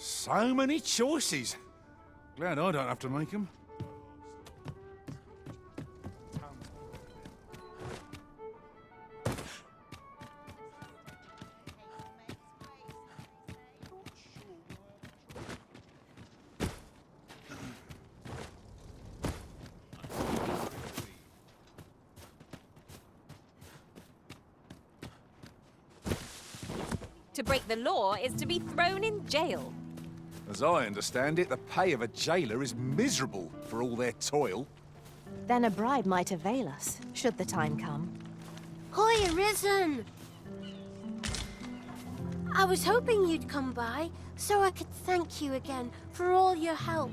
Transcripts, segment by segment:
So many choices. Glad I don't have to make them. To break the law is to be thrown in jail. As I understand it, the pay of a jailer is miserable for all their toil. Then a bribe might avail us, should the time come. Hoy, Arisen! I was hoping you'd come by, so I could thank you again for all your help.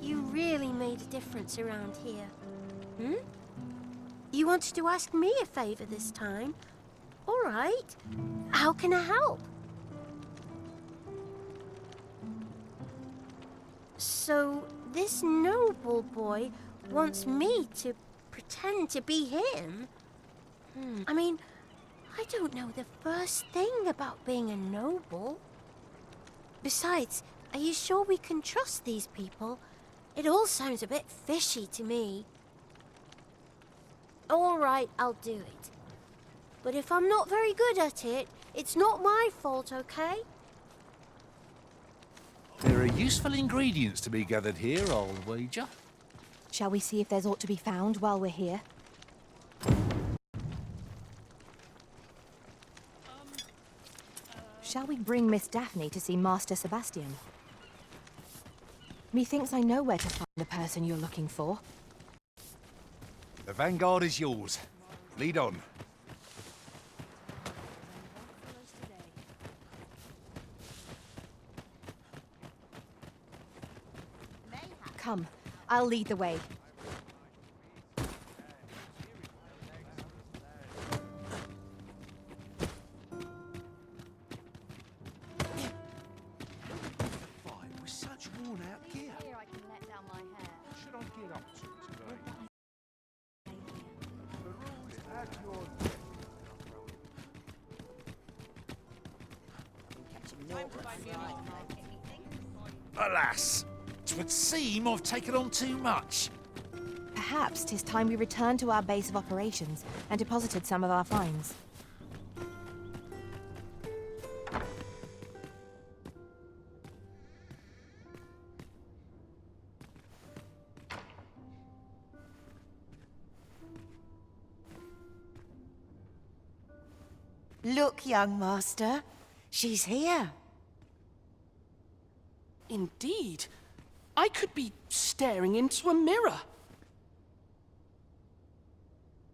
You really made a difference around here. Hmm? You wanted to ask me a favor this time? All right. How can I help? So, this noble boy wants me to pretend to be him? I mean, I don't know the first thing about being a noble. Besides, are you sure we can trust these people? It all sounds a bit fishy to me. All right, I'll do it. But if I'm not very good at it, it's not my fault, okay? There are useful ingredients to be gathered here, I'll wager. Shall we see if there's aught to be found while we're here? Shall we bring Miss Daphne to see Master Sebastian? Methinks I know where to find the person you're looking for. The vanguard is yours. Lead on. Come, I'll lead the way. With such worn-out gear. Here I can let down my hair. What should I get up to today? The rules at your Alas! 'Twould seem I've taken on too much. Perhaps 'tis time we returned to our base of operations and deposited some of our finds. Look, young master. She's here. Indeed. I could be staring into a mirror.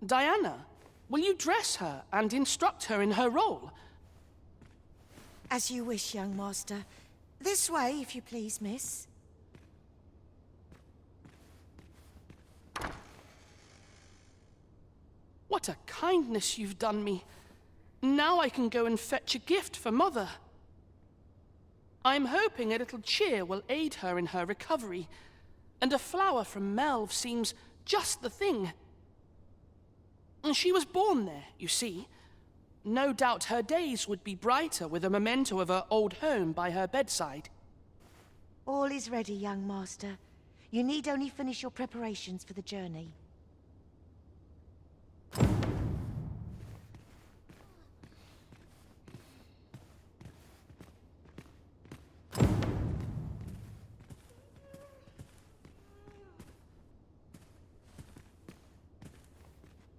Diana, will you dress her and instruct her in her role? As you wish, young master. This way, if you please, miss. What a kindness you've done me. Now I can go and fetch a gift for Mother. I'm hoping a little cheer will aid her in her recovery, and a flower from Melve seems just the thing. She was born there, you see. No doubt her days would be brighter with a memento of her old home by her bedside. All is ready, young master. You need only finish your preparations for the journey.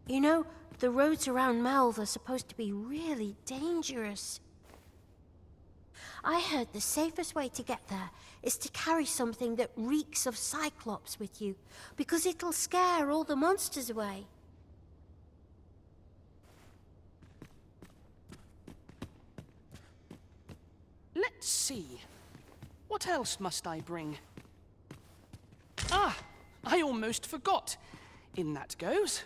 You know, the roads around Melve are supposed to be really dangerous. I heard the safest way to get there is to carry something that reeks of Cyclops with you, because it'll scare all the monsters away. Let's see. What else must I bring? Ah, I almost forgot. In that goes.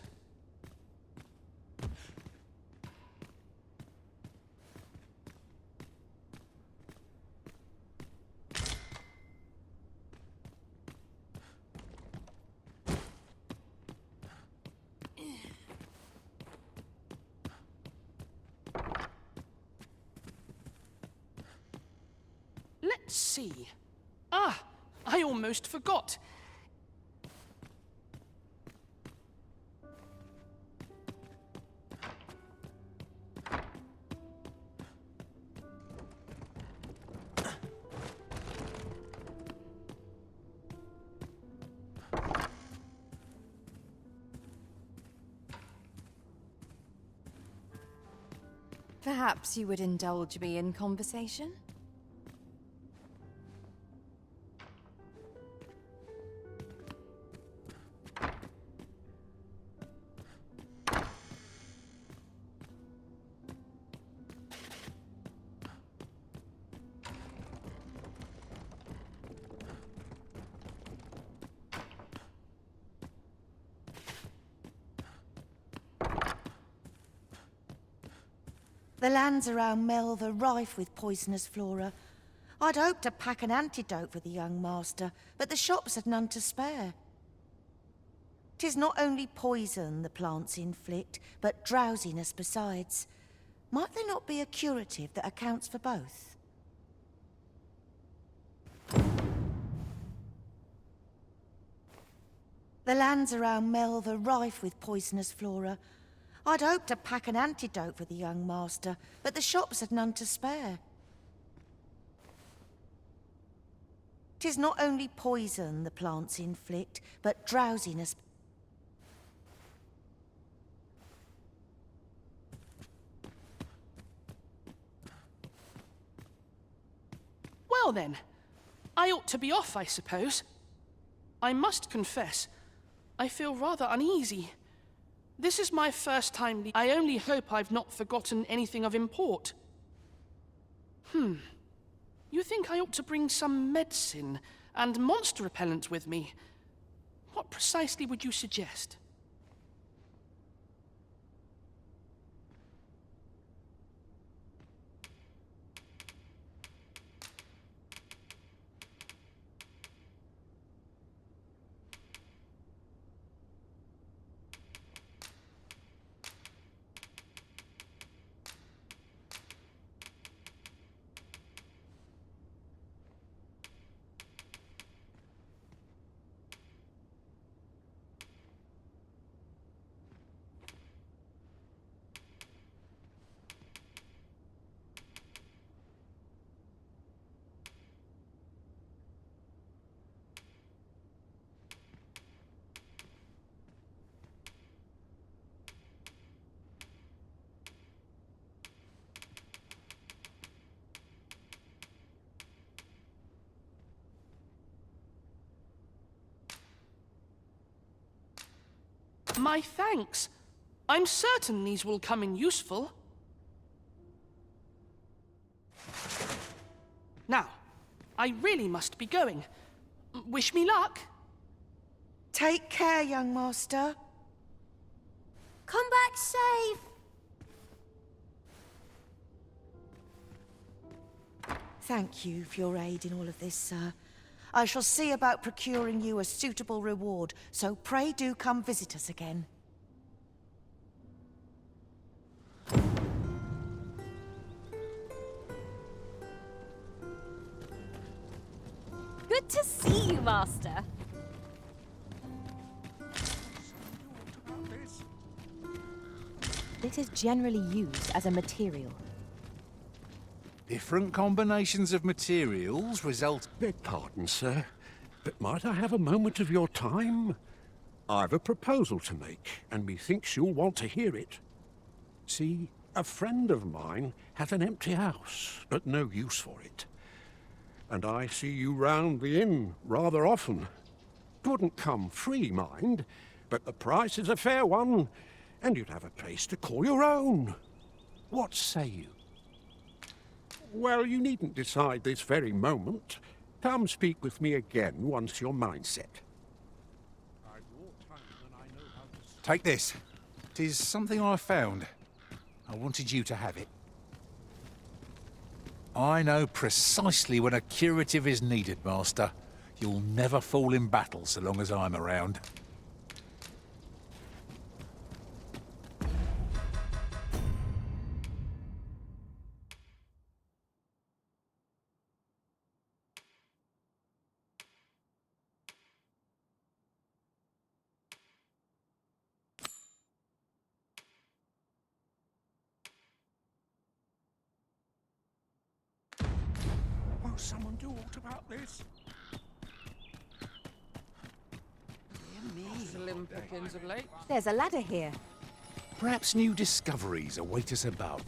Let's see. Ah, I almost forgot. Perhaps you would indulge me in conversation? The lands around Melve are rife with poisonous flora. I'd hoped to pack an antidote for the young master, but the shops had none to spare. 'Tis not only poison the plants inflict, but drowsiness besides. Might there not be a curative that accounts for both? The lands around Melve are rife with poisonous flora. I'd hoped to pack an antidote for the young master, but the shops had none to spare. 'Tis not only poison the plants inflict, but drowsiness. Well then, I ought to be off, I suppose. I must confess, I feel rather uneasy. This is my first time. I only hope I've not forgotten anything of import. You think I ought to bring some medicine and monster repellent with me? What precisely would you suggest? My thanks. I'm certain these will come in useful. Now, I really must be going. Wish me luck. Take care, young master. Come back safe. Thank you for your aid in all of this, sir. I shall see about procuring you a suitable reward, so pray do come visit us again. Good to see you, Master. About this? It is generally used as a material. Different combinations of materials result... Beg pardon, sir, but might I have a moment of your time? I've a proposal to make, and methinks you'll want to hear it. See, a friend of mine has an empty house, but no use for it. And I see you round the inn rather often. 'Twouldn't come free, mind, but the price is a fair one, and you'd have a place to call your own. What say you? Well, you needn't decide this very moment. Come speak with me again once your mind's set. Take this. 'Tis something I found. I wanted you to have it. I know precisely when a curative is needed, Master. You'll never fall in battle so long as I'm around. someone do aught about this? Slim pickings of late. There's a ladder here. Perhaps new discoveries await us above.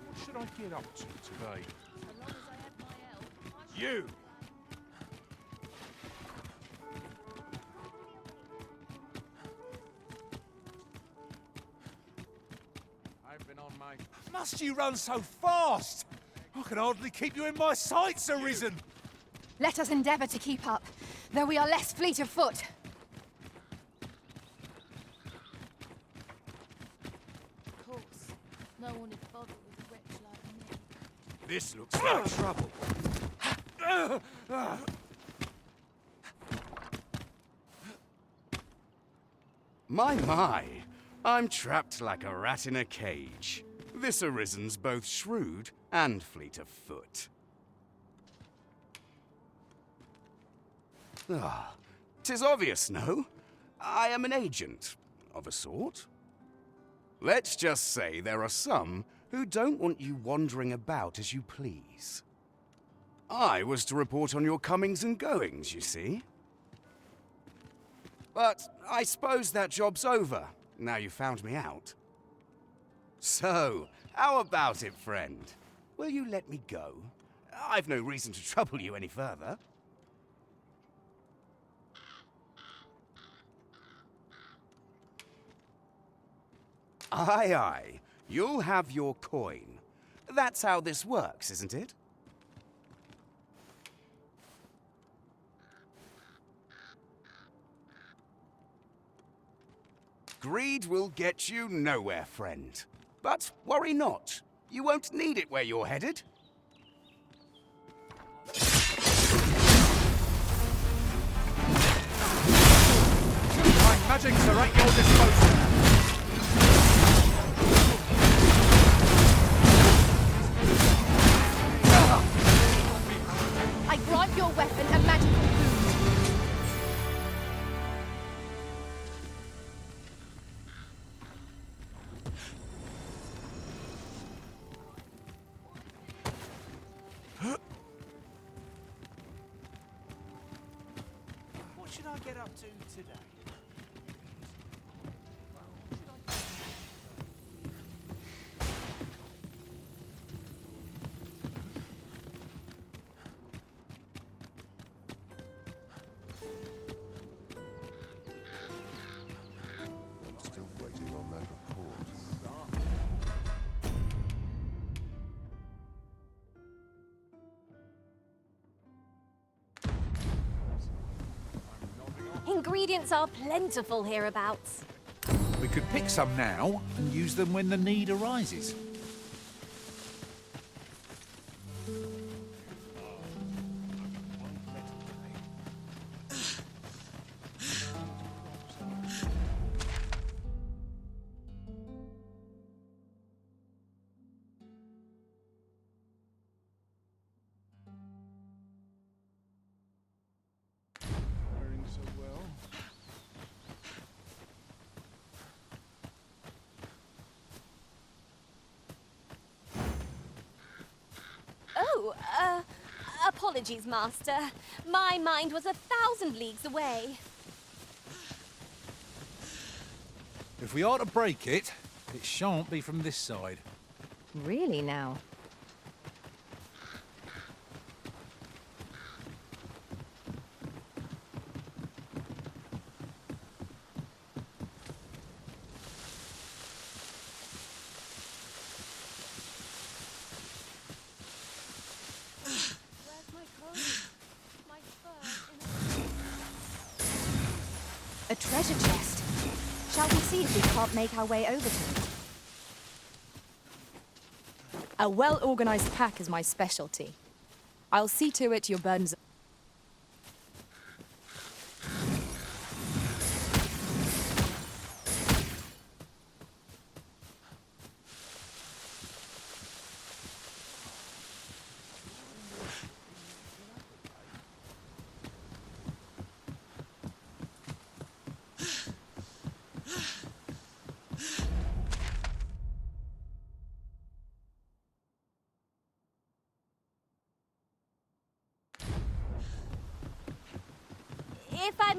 What should I get up to today? You! I've been on my... Must you run so fast? I can hardly keep you in my sights, Arisen. Let us endeavour to keep up, though we are less fleet of foot. Of course, no one would bother with a wretch like me. This looks like trouble. My, I'm trapped like a rat in a cage. This Arisen's both shrewd and fleet of foot. Ah, 'tis obvious, no? I am an agent, of a sort. Let's just say there are some who don't want you wandering about as you please. I was to report on your comings and goings, you see. But I suppose that job's over, now you found me out. So, how about it, friend? Will you let me go? I've no reason to trouble you any further. Aye, aye. You'll have your coin. That's how this works, isn't it? Greed will get you nowhere, friend. But worry not. You won't need it where you're headed. My magics are at your disposal. I grant your weapon a magical boon. What should I get up to today? Still waiting on that report. Ingredients are plentiful hereabouts. We could pick some now and use them when the need arises. Wearing so well. Oh, apologies, Master. My mind was 1,000 leagues away. If we are to break it, it shan't be from this side. Really now? Where's my clothes? My fur? A treasure chest. Shall we see if we can't make our way over to it? A well-organized pack is my specialty. I'll see to it your burdens...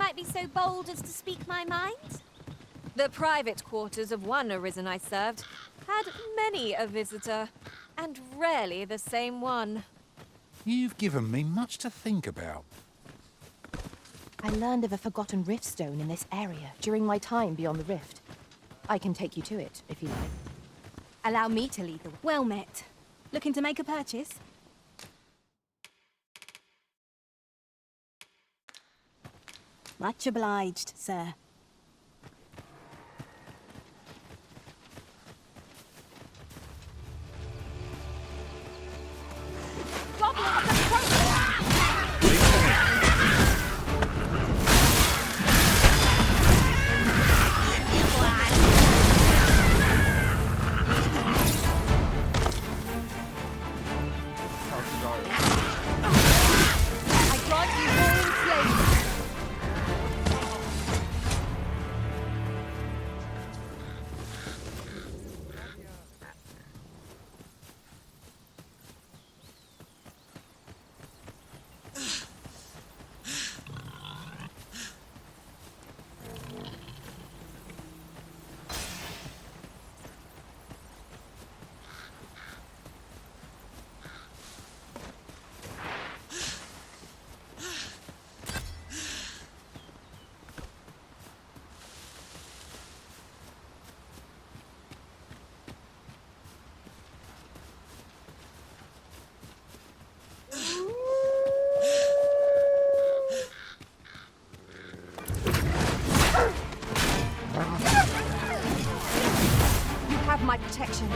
might be so bold as to speak my mind? The private quarters of one Arisen I served had many a visitor, and rarely the same one. You've given me much to think about. I learned of a forgotten rift stone in this area during my time beyond the rift. I can take you to it, if you like. Allow me to lead the way. Well met. Looking to make a purchase? Much obliged, sir. My protection.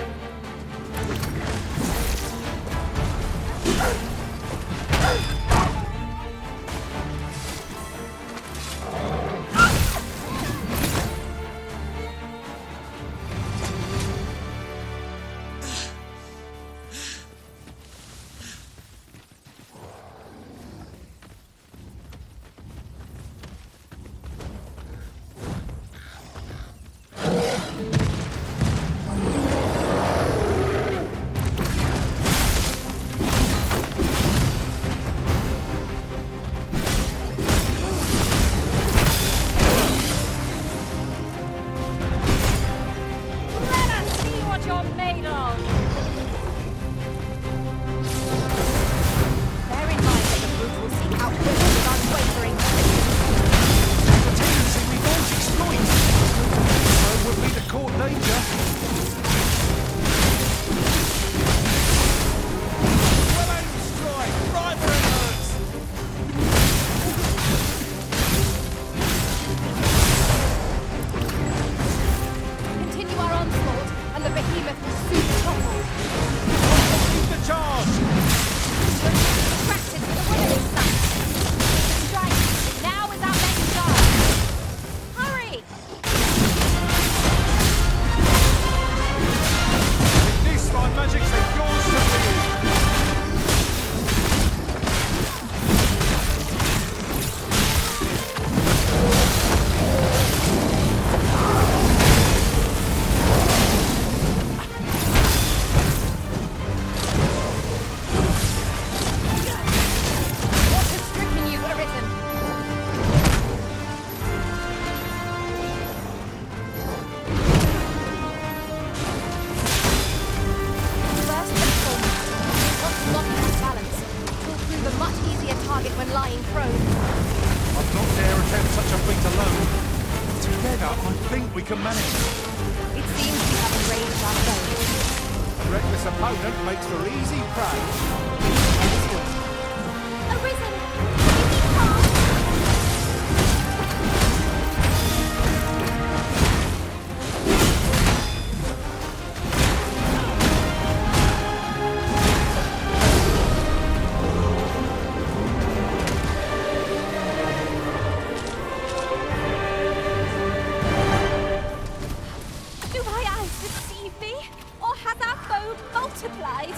Has our foe multiplied?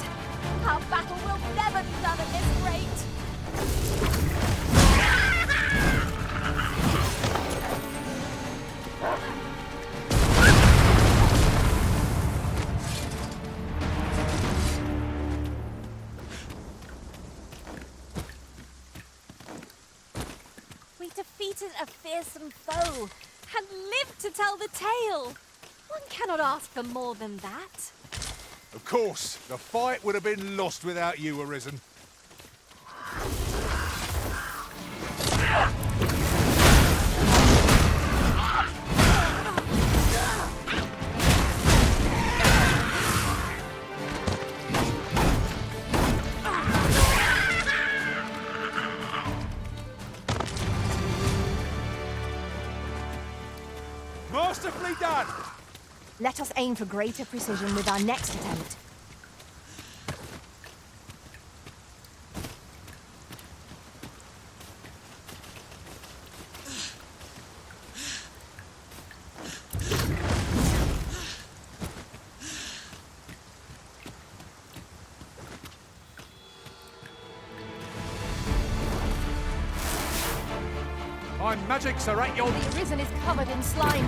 Our battle will never defeated a fearsome foe and lived to tell the tale. One cannot ask for more than that. Of course, the fight would have been lost without you, Arisen. Masterfully done! Let us aim for greater precision with our next attempt. My magics are at your... The Arisen is covered in slime.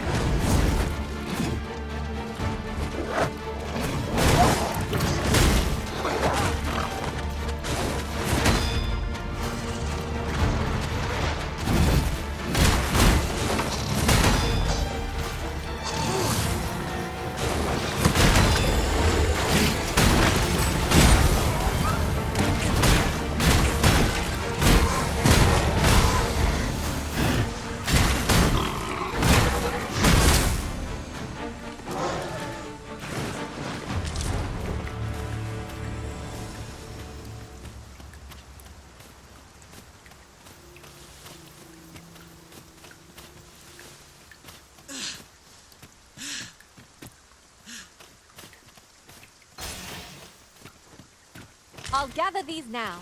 I'll gather these now.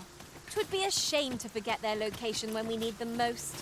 'Twould be a shame to forget their location when we need them most.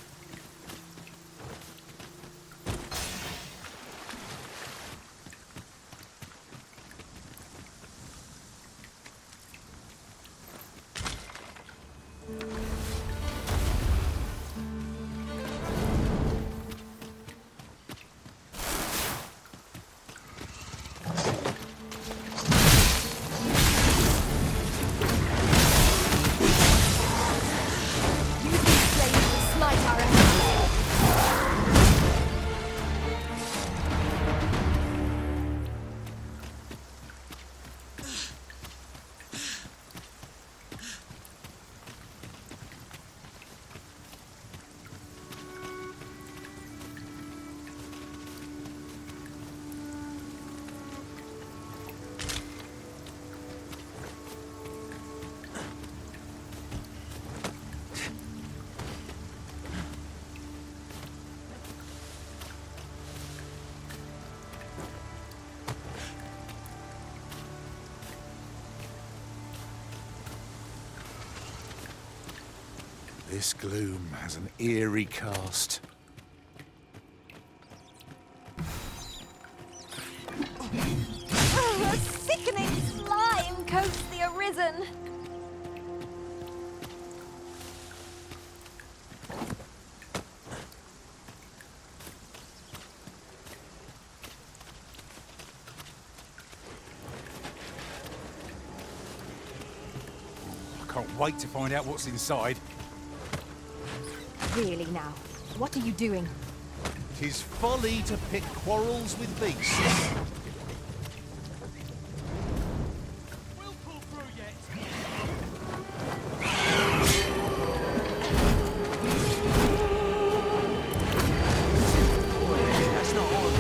This gloom has an eerie cast. A sickening slime coats the Arisen. I can't wait to find out what's inside. Really now, what are you doing? 'Tis folly to pick quarrels with beasts. We'll pull through yet. That's not on.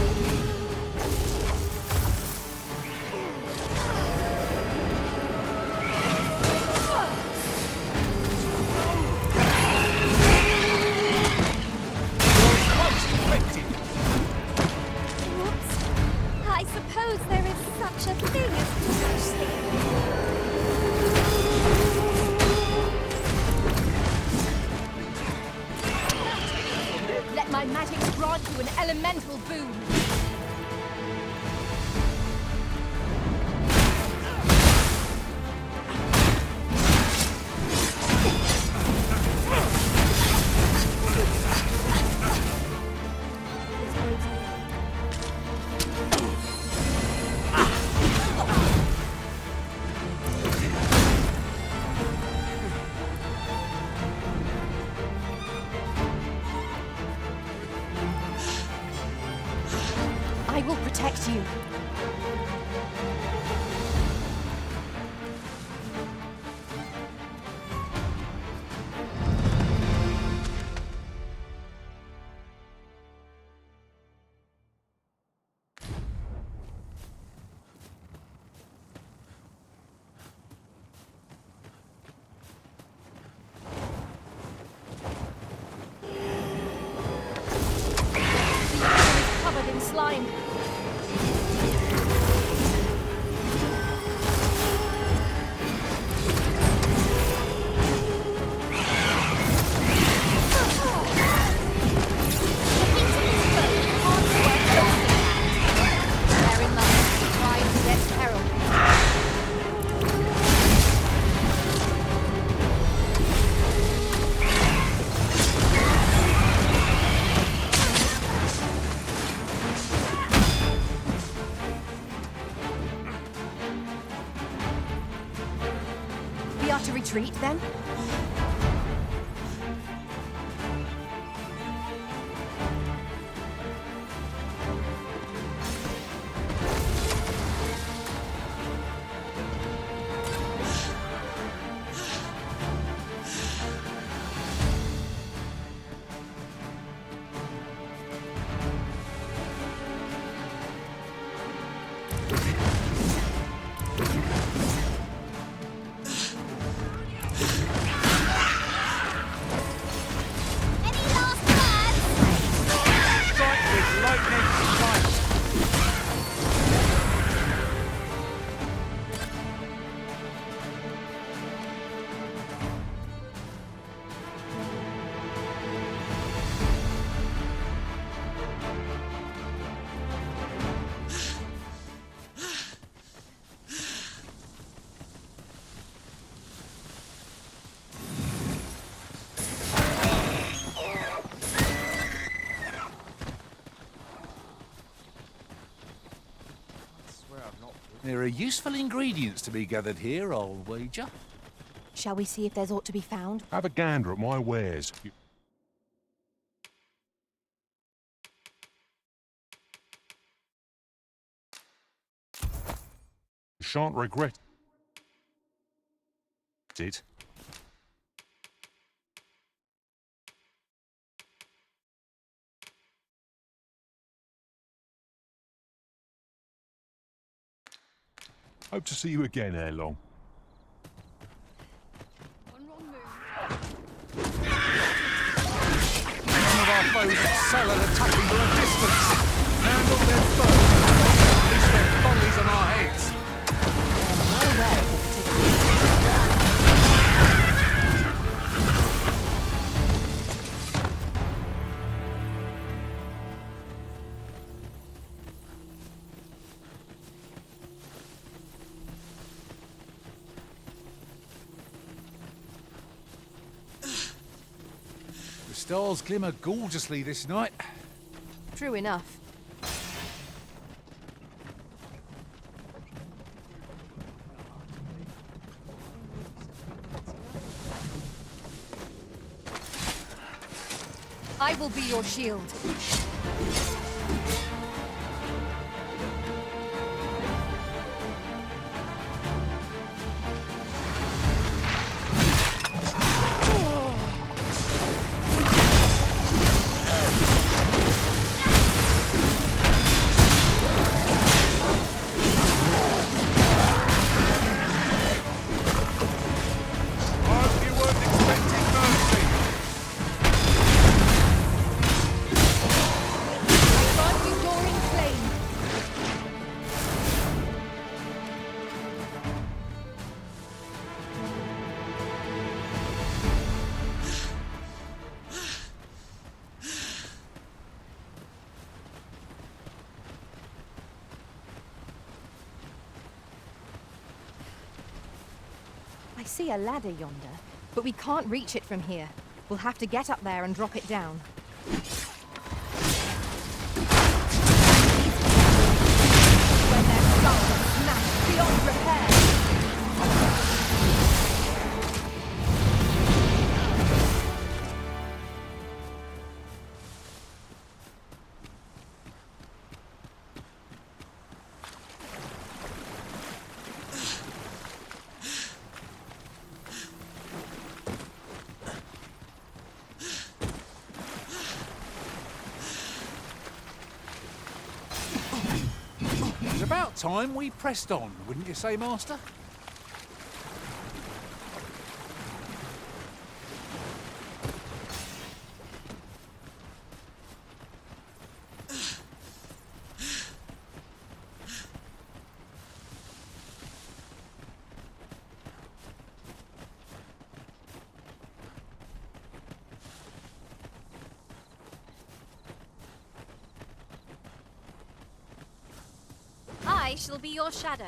I suppose there is such a thing as mercy. Let my magic grant you an elemental boon. I will protect you. Covered in slime. Bear in mind, trying to get peril. We are to retreat, then? There are useful ingredients to be gathered here, I'll wager. Shall we see if there's aught to be found? Have a gander at my wares. You shan't regret it. Hope to see you again ere long. One wrong move. Some of our foes excel at attacking from a distance. Handle their foes. Place their follies on our heads. Well aware of the particulars. The stars glimmer gorgeously this night. True enough. I will be your shield. Hope you weren't expecting mercy. Grant you Doring Flame. I see a ladder yonder, but we can't reach it from here. We'll have to get up there and drop it down. When their skulls are smashed beyond repair. about time we pressed on, wouldn't you say, Master? I shall be your shadow.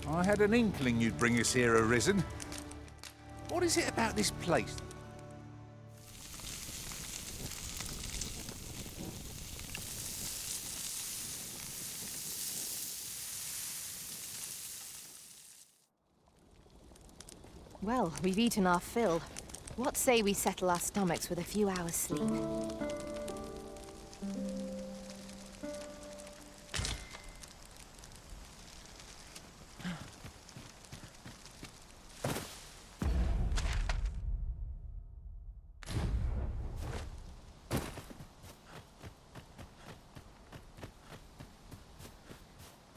I had an inkling you'd bring us here, Arisen. What is it about this place? Well, we've eaten our fill. What say we settle our stomachs with a few hours' sleep?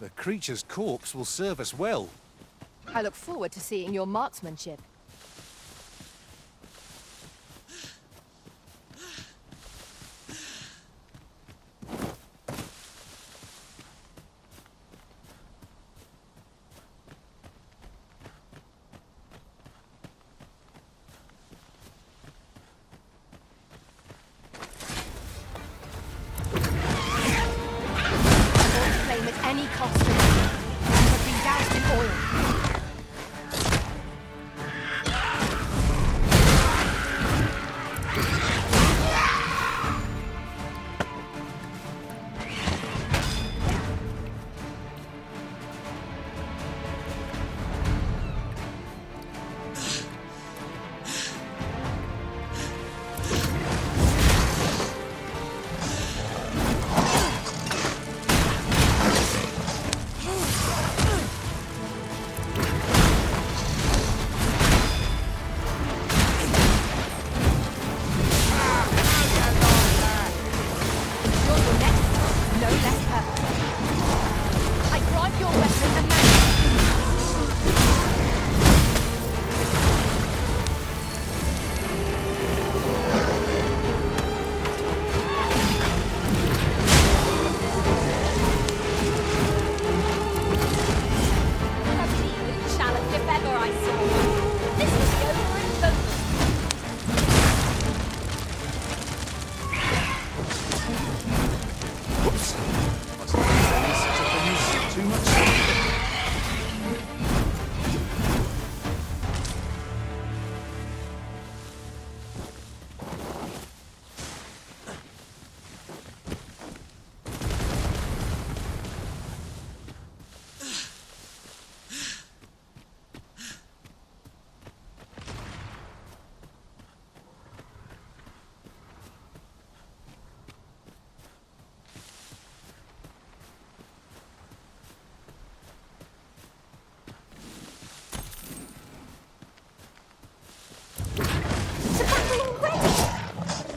The creature's corpse will serve us well. I look forward to seeing your marksmanship. Flame at any cost. Have been doused in oil.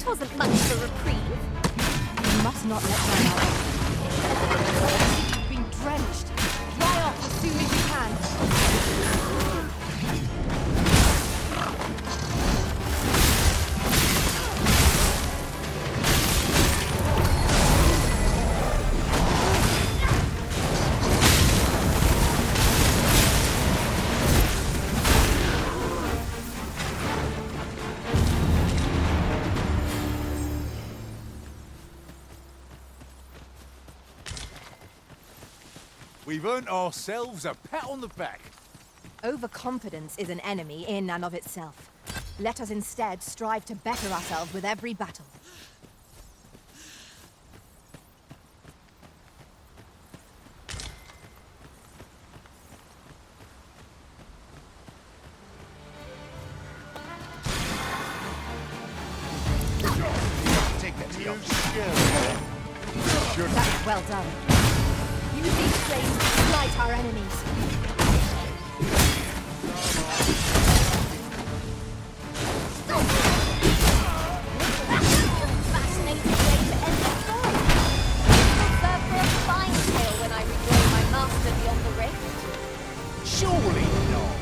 Wasn't much of a reprieve. You must not let down our efforts. You've been drenched. Dry off as soon as you can. We've earned ourselves a pat on the back. Overconfidence is an enemy in and of itself. Let us instead strive to better ourselves with every battle. Well done. Use these flames to slight our enemies. Fascinating way to end the story. It will serve for a fine tale when I rejoin my master beyond the rift. Surely not.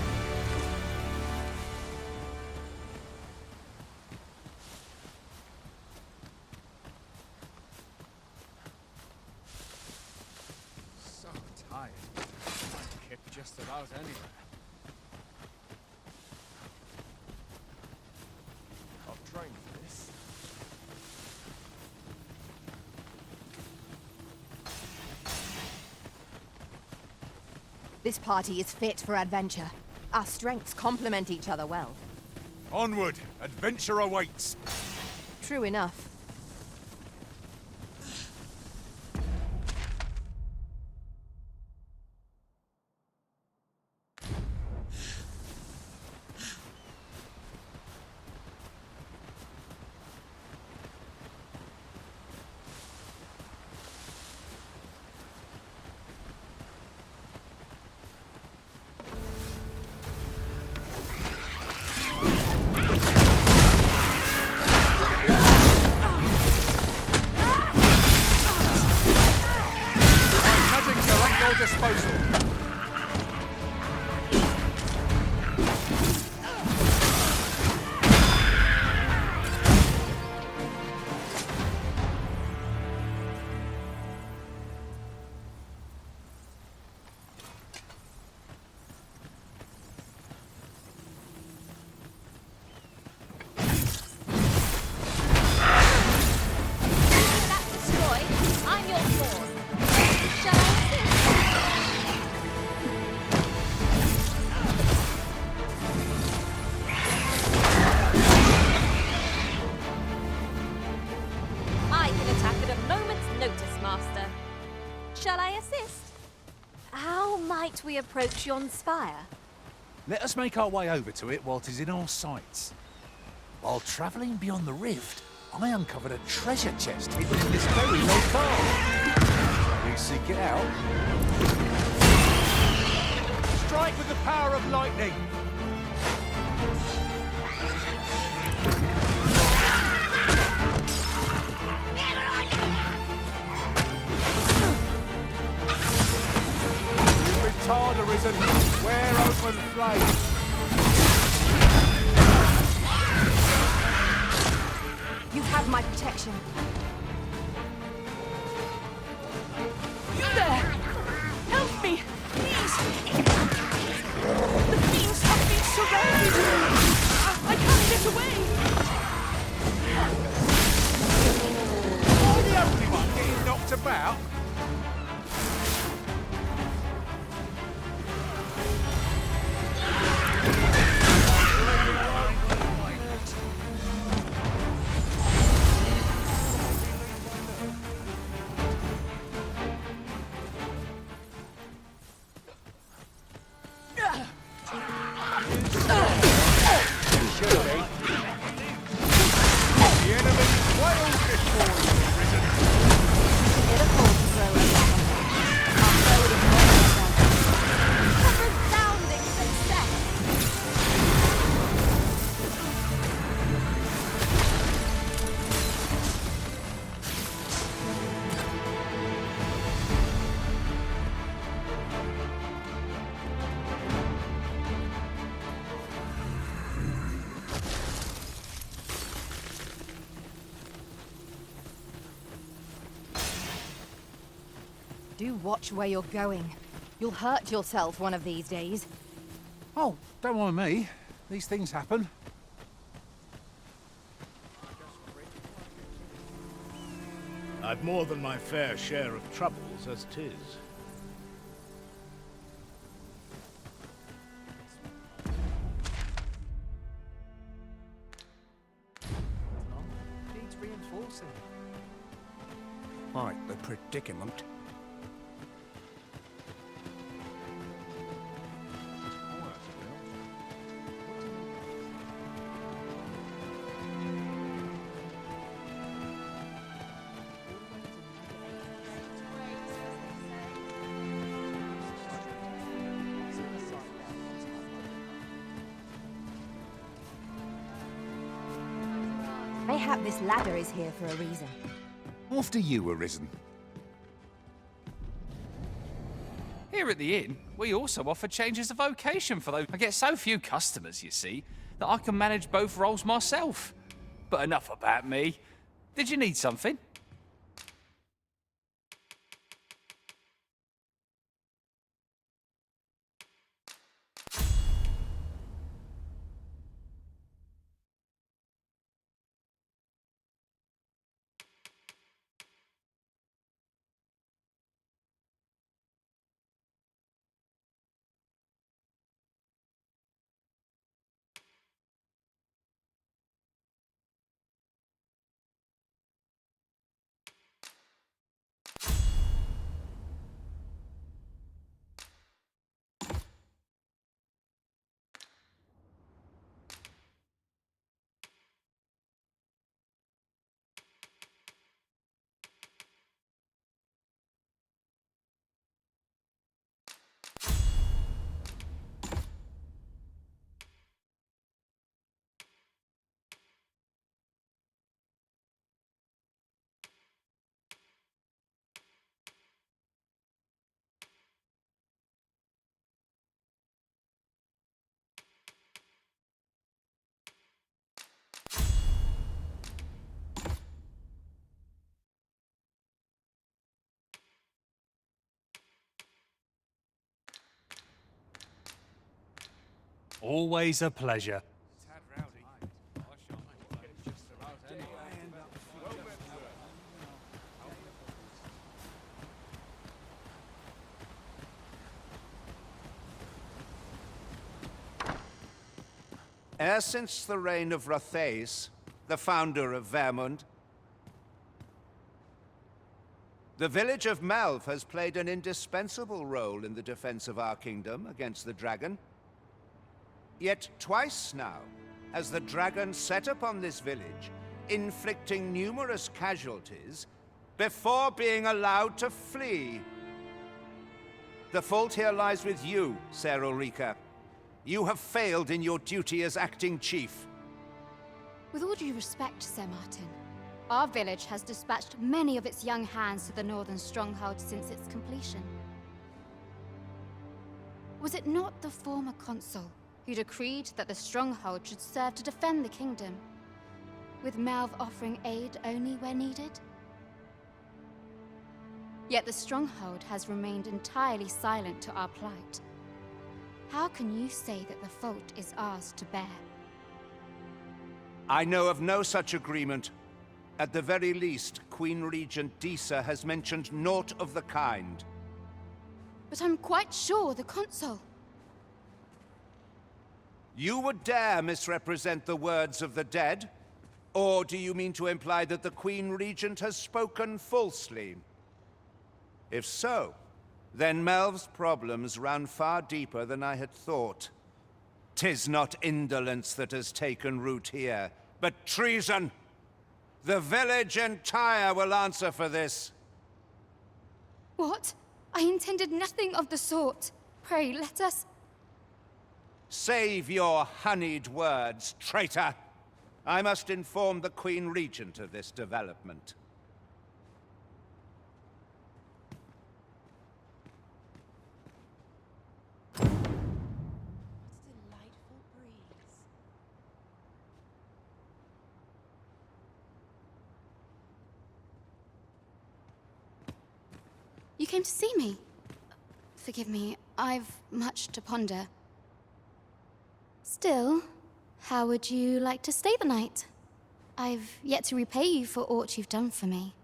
So tired. I kick just about anywhere. I've trained for this. This party is fit for adventure. Our strengths complement each other well. Onward! Adventure awaits! True enough. Magics are at your disposal. That destroyed, I'm your sword. Shall I assist? I can attack at a moment's notice, Master. Shall I assist? How might we approach yon spire? Let us make our way over to it while it is in our sights. While travelling beyond the rift, I uncovered a treasure chest hidden in this very locale. Shall we seek it out? Strike with the power of lightning! Retard arisen! Wear open flame! You have my protection. You there! Help me! Please! The fiends have been surrounded! I can't get away! You're the only one getting knocked about? Surely. The enemy's wailed before you've risen. Hit a cold thrower. Our foe is not itself. A resounding success! Do watch where you're going. You'll hurt yourself one of these days. Oh, don't mind me. These things happen. I've more than my fair share of troubles as 'tis. Needs reinforcing. Quite the predicament. Mayhap this ladder is here for a reason. After you, Arisen. Here at the inn, we also offer changes of vocation for those. I get so few customers, you see, that I can manage both roles myself. But enough about me. Did you need something? Always a pleasure. E'er since the reign of Rothaeus, the founder of Vermund, the village of Melve has played an indispensable role in the defense of our kingdom against the dragon. Yet twice now has the dragon set upon this village, inflicting numerous casualties before being allowed to flee. The fault here lies with you, Ser Ulrika. You have failed in your duty as acting chief. With all due respect, Sir Martin, our village has dispatched many of its young hands to the northern stronghold since its completion. Was it not the former consul who decreed that the stronghold should serve to defend the kingdom, with Melve offering aid only where needed? Yet the stronghold has remained entirely silent to our plight. How can you say that the fault is ours to bear? I know of no such agreement. At the very least, Queen Regent Disa has mentioned naught of the kind. But I'm quite sure the consul... You would dare misrepresent the words of the dead? Or do you mean to imply that the Queen Regent has spoken falsely? If so, then Melve's problems run far deeper than I had thought. 'Tis not indolence that has taken root here, but treason. The village entire will answer for this. What? I intended nothing of the sort. Pray, let us... Save your honeyed words, traitor. I must inform the Queen Regent of this development. You came to see me. Forgive me, I've much to ponder. Still, how would you like to stay the night? I've yet to repay you for aught you've done for me.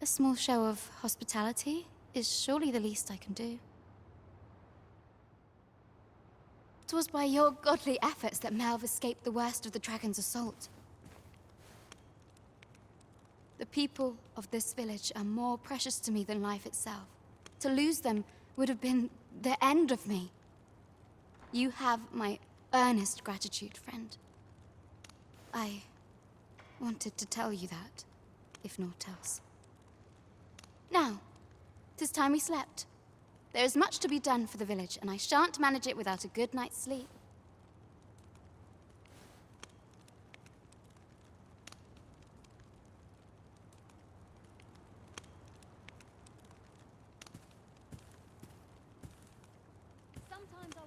A small show of hospitality is surely the least I can do. 'Twas by your godly efforts that Melve escaped the worst of the dragon's assault. The people of this village are more precious to me than life itself. To lose them would have been the end of me. You have my earnest gratitude, friend. I wanted to tell you that, if naught else. Now, 'tis time we slept. There is much to be done for the village, and I shan't manage it without a good night's sleep. Sometimes